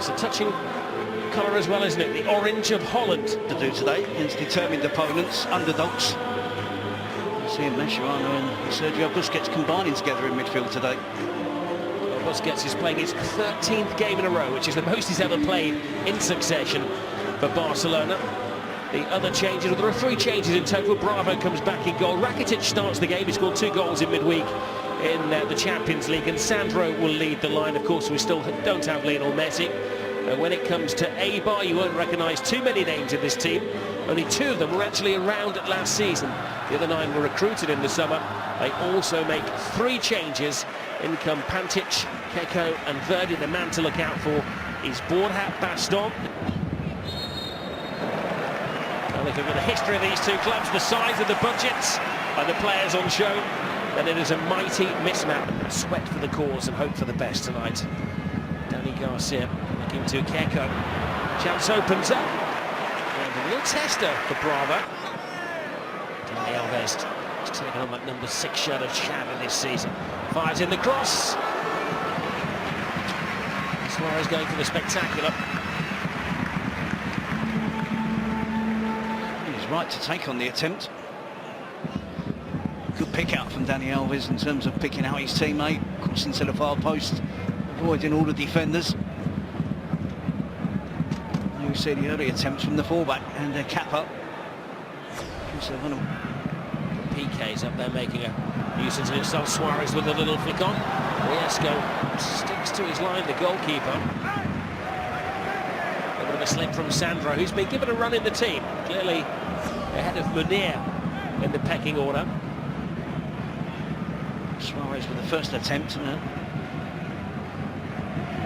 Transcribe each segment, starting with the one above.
It's a touching colour as well, isn't it? The orange of Holland. To do today against determined opponents, underdogs. Seeing Mascherano and Sergio Busquets combining together in midfield today. Well, Busquets is playing his 13th game in a row, which is the most he's ever played in succession for Barcelona. The other changes, well, there are 3 changes in total. Bravo comes back in goal. Rakitic starts the game. He scored 2 goals in midweek in the Champions League, and Sandro will lead the line. Of course, we still don't have Lionel Messi. When it comes to Eibar, you won't recognise too many names in this team. Only 2 of them were actually around last season. The other 9 were recruited in the summer. They also make 3 changes. In come Pantic, Keiko and Verdi. The man to look out for is Borja Baston. Well, if you've got a history of these 2 clubs, the size of the budgets and the players on show, then it is a mighty mismatch. Sweat for the cause and hope for the best tonight. Danny Garcia looking to Keiko. Chance opens up. And a real tester for Bravo. Dani Alves has taken on that number 6 shirt of Xavi this season. Fires in the cross. Suarez going for the spectacular. He's right to take on the attempt. Good pick out from Dani Alves in terms of picking out his teammate, crossing to the far post, avoiding all the defenders. You see the early attempts from the fullback and the cap up. PK's up there making a nuisance of himself. Suarez with a little flick on. Riesco sticks to his line, the goalkeeper. A bit of a slip from Sandro, who's been given a run in the team. Clearly ahead of Munir in the pecking order. Suarez with the first attempt.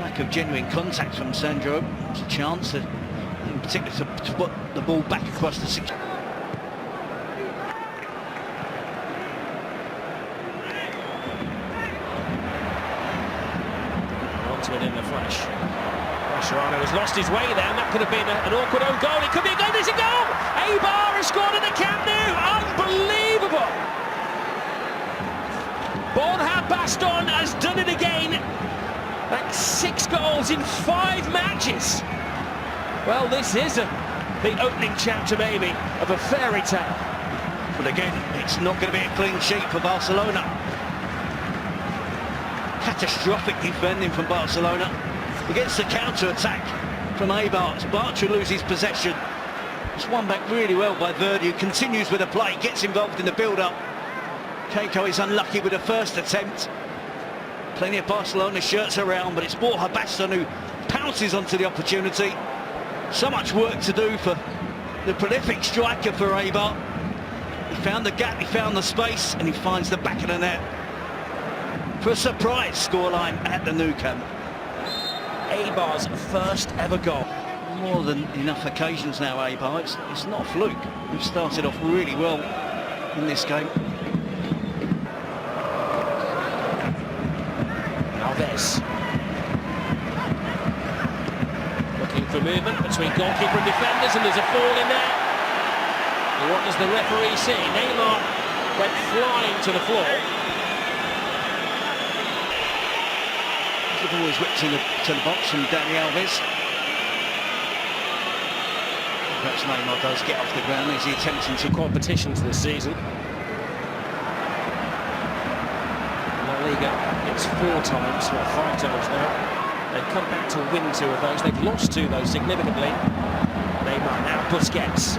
Lack of genuine contact from Sandro. It's a chance, in particular, to put the ball back across the 6. Onto it in the flash. Mascherano has lost his way there, and that could have been an awkward own goal. It could be a goal. There's a goal! Eibar has scored at the Camp Nou. Unbelievable! Borja Baston has done it again. That's 6 goals in 5 matches. Well, this is the opening chapter, maybe, of a fairy tale. But again, it's not going to be a clean sheet for Barcelona. Catastrophic defending from Barcelona against the counter-attack from Eibar. Bartra loses possession. It's won back really well by Verdi, who continues with the play, gets involved in the build-up. Keiko is unlucky with the first attempt. Plenty of Barcelona shirts around, but it's Borja Baston who pounces onto the opportunity. So much work to do for the prolific striker for Eibar. He found the gap, he found the space, and he finds the back of the net for a surprise scoreline at the Nou Camp. Eibar's first ever goal. More than enough occasions now, Eibar. It's not a fluke. We've started off really well in this game. Alves. Looking for movement between goalkeeper and defenders, and there's a fall in there. And what does the referee see? Neymar went flying to the floor. The ball is whipped to the box from Dani Alves. Perhaps Neymar does get off the ground as he attempts into competitions this season. La Liga, it's 4 times, well 5 times now. They've come back to win 2 of those. They've lost 2 though significantly. Neymar now Busquets.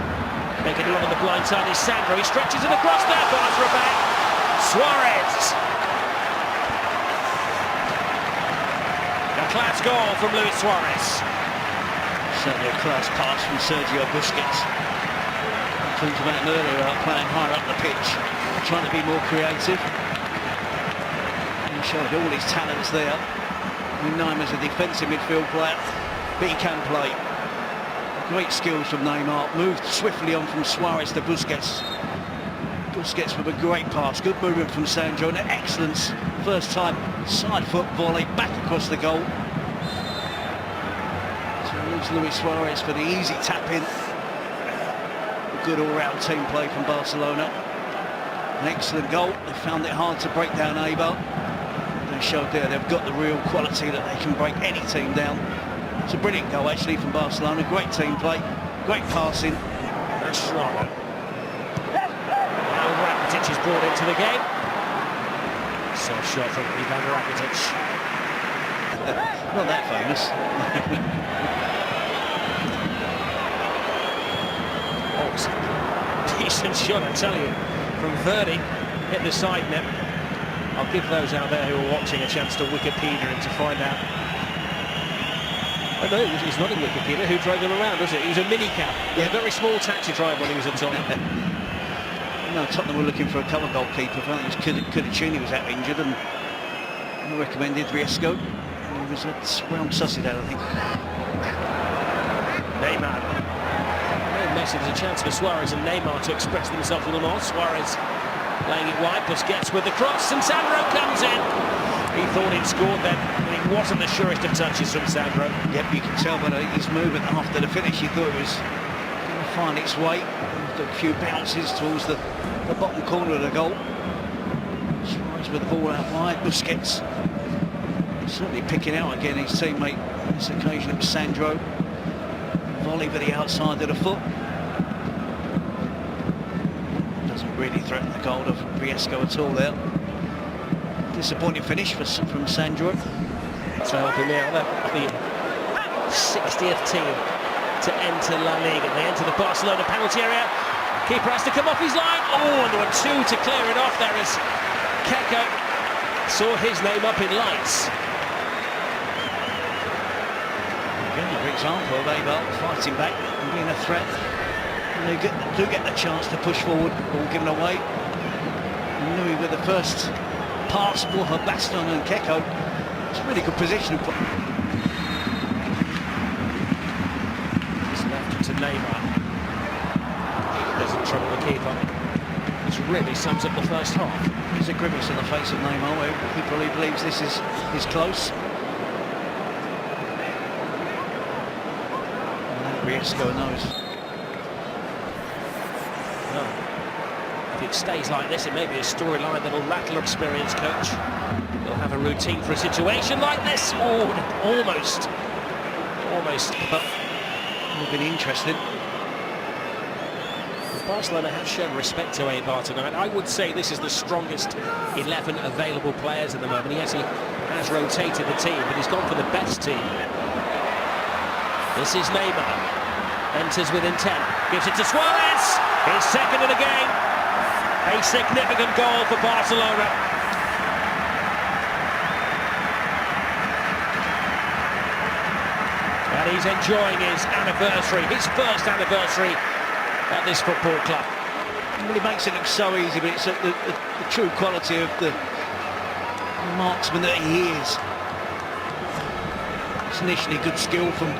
Making a lot on the blind side is Sandro. He stretches it across there, Bartra back. Suarez. A class goal from Luis Suarez. Certainly a class pass from Sergio Busquets. I talked about him earlier about playing higher up the pitch, trying to be more creative. He showed all his talents there. We know him as a defensive midfield player, but he can play. Great skills from Neymar. Moved swiftly on from Suarez to Busquets. Busquets with a great pass. Good movement from Sandro. And an excellent first time side foot volley back across the goal. Luis Suarez for the easy tap-in. A good all-round team play from Barcelona. An excellent goal. They found it hard to break down Eibar. They showed there they've got the real quality that they can break any team down. It's a brilliant goal actually from Barcelona. Great team play, great passing. That's strong. Now Rakitic is brought into the game. Soft shot from Ivan Rakitic. Not that famous. Decent shot, I tell you, from Verdi. Hit the side net. I'll give those out there who are watching a chance to Wikipedia and to find out. Oh no, he's not in Wikipedia. Who drove him around, was it? He was a minicab. Yeah, a very small taxi driver when he was at Tottenham. No, Tottenham were looking for a cover goalkeeper. Apparently it was Cudicini was out injured, and I recommended Riesco. He was at Brown Sociedad, I think. Neymar. Messi, there's a chance for Suarez and Neymar to express themselves a little more. Suarez laying it wide, Busquets with the cross, and Sandro comes in. He thought he'd scored then, but it wasn't the surest of touches from Sandro. Yep, you can tell by his movement after the finish. He thought it was going to find its way. A few bounces towards the bottom corner of the goal. Suarez with the ball out wide. Busquets certainly picking out again his teammate. On this occasion it was Sandro. Volley for the outside of the foot. Doesn't really threaten the goal of Riesco at all there. Disappointing finish from Sandro. To help him out, the 60th team to enter La Liga. They enter the Barcelona penalty area. Keeper has to come off his line. Oh, and there were two to clear it off there as Keko saw his name up in lights. Again, another example of Eibar fighting back and being a threat. And they do get the chance to push forward, ball given away. And Nui with the first pass, Borja Baston and Keko. It's a really good position. It's left to Neymar. Doesn't trouble the keeper. This really sums up the first half. There's a grimace on the face of Neymar where he probably believes this is close. Riesco knows. Well, if it stays like this, it may be a storyline that'll rattle experienced coach. He'll have a routine for a situation like this. Oh, almost. But it would have been interesting. Barcelona have shown respect to Eibar tonight. I would say this is the strongest 11 available players at the moment. Yes, he has rotated the team, but he's gone for the best team. This is Neymar. Enters with intent. Gives it to Suarez. His second of the game. A significant goal for Barcelona. And he's enjoying his anniversary, his first anniversary at this football club. Well, he makes it look so easy, but it's the true quality of the marksman that he is. It's initially good skill from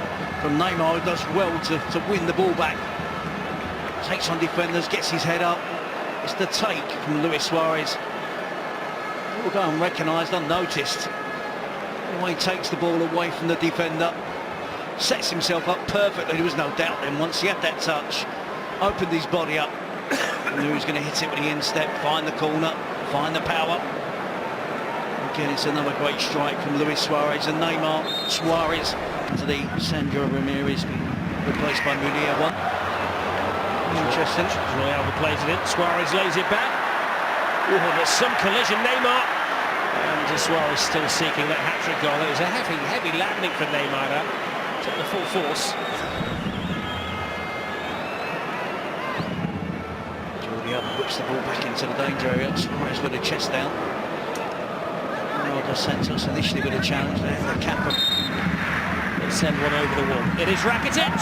Neymar, who does well to win the ball back. Takes on defenders, gets his head up. It's the take from Luis Suarez. Will go unrecognised, unnoticed. The way he takes the ball away from the defender. Sets himself up perfectly, there was no doubt then once he had that touch. Opened his body up. Knew he was going to hit it with the instep, find the corner, find the power. Again, it's another great strike from Luis Suarez and Neymar. Suarez to the Sandro Ramirez, replaced by Munir one. Interesting. Royale plays it in. Suarez lays it back. Oh, there's some collision. Neymar. And Suarez still seeking that hat-trick goal. It was a heavy landing for Neymar. That took the full force. Whips the ball back into the danger area. Suarez with a chest down. Dos Santos initially with a challenge there. The Kappa. They send one over the wall. It is Rakitic.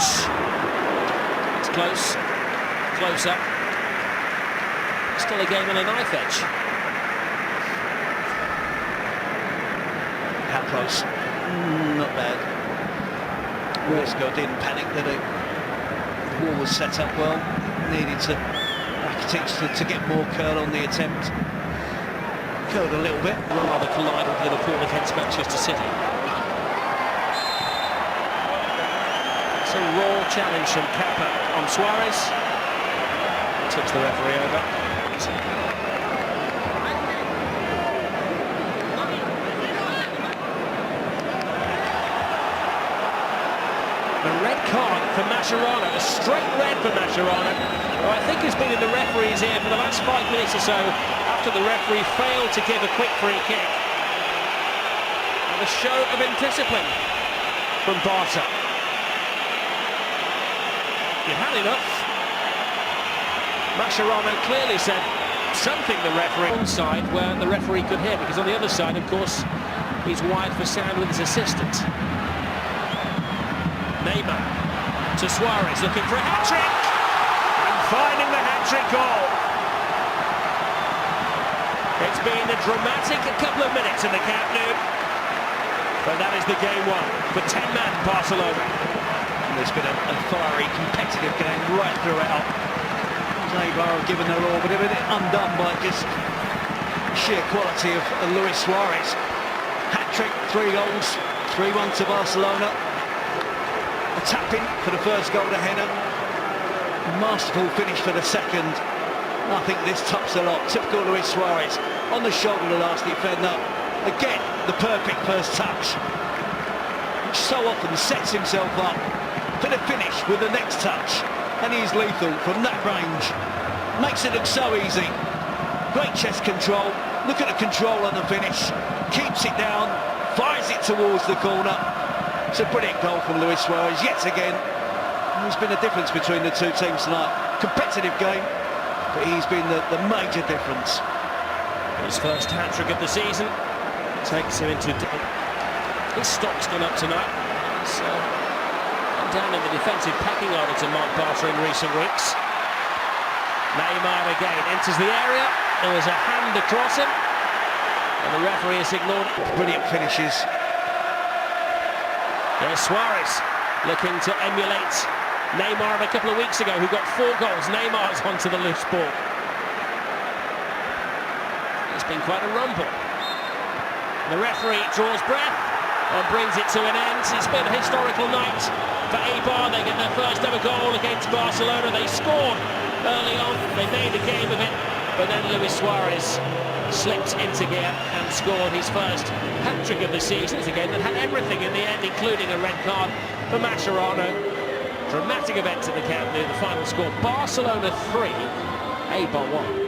It's close. Close up. Still a game on a knife edge. How close? Not bad. Riesco didn't panic that the wall was set up well. Needed to Rakitic to get more curl on the attempt. Curled a little bit. Rather collide with Liverpool against Manchester City. It's a raw challenge from Kappa on Suarez. Tips the referee over. Mascherano, a straight red for Mascherano, who I think has been in the referee's ear for the last 5 minutes or so after the referee failed to give a quick free kick. And a show of indiscipline from Barca. You've had enough. Mascherano clearly said something the referee onside where the referee could hear, because on the other side, of course, he's wired for sound with his assistant. Neymar to Suarez, looking for a hat-trick and finding the hat-trick goal. It's been a dramatic couple of minutes in the Camp Nou, but that is the game one for 10-man Barcelona. There's been a fiery, competitive game right throughout. Neymar have given their all, but they've been undone by just sheer quality of Luis Suarez. Hat-trick, 3 goals, 3-1 to Barcelona. A tap-in for the first goal to header. Masterful finish for the second. I think this tops a lot. Typical Luis Suarez on the shoulder of the last defender. Again, the perfect first touch, which so often sets himself up for the finish with the next touch, and he's lethal from that range. Makes it look so easy. Great chest control. Look at the control on the finish. Keeps it down, fires it towards the corner. It's a brilliant goal from Luis Suarez yet again. There's been a difference between the two teams tonight. Competitive game, but he's been the major difference. His first hat-trick of the season takes him into... His stock's gone up tonight. So, down in the defensive pecking order to Mark Bartra in recent weeks. Neymar again enters the area. There was a hand across him, and the referee has ignored it. Brilliant finishes. There's Suarez looking to emulate Neymar a couple of weeks ago, who got 4 goals. Neymar's onto the loose ball. It's been quite a rumble. The referee draws breath and brings it to an end. It's been a historical night for Eibar. They get their first ever goal against Barcelona. They scored early on, they made a game of it, but then Luis Suarez slipped into gear and scored his first hat-trick of the season. It's a game that had everything in the end, including a red card for Mascherano. Dramatic events at the Camp Nou. The final score, Barcelona 3, Eibar 1.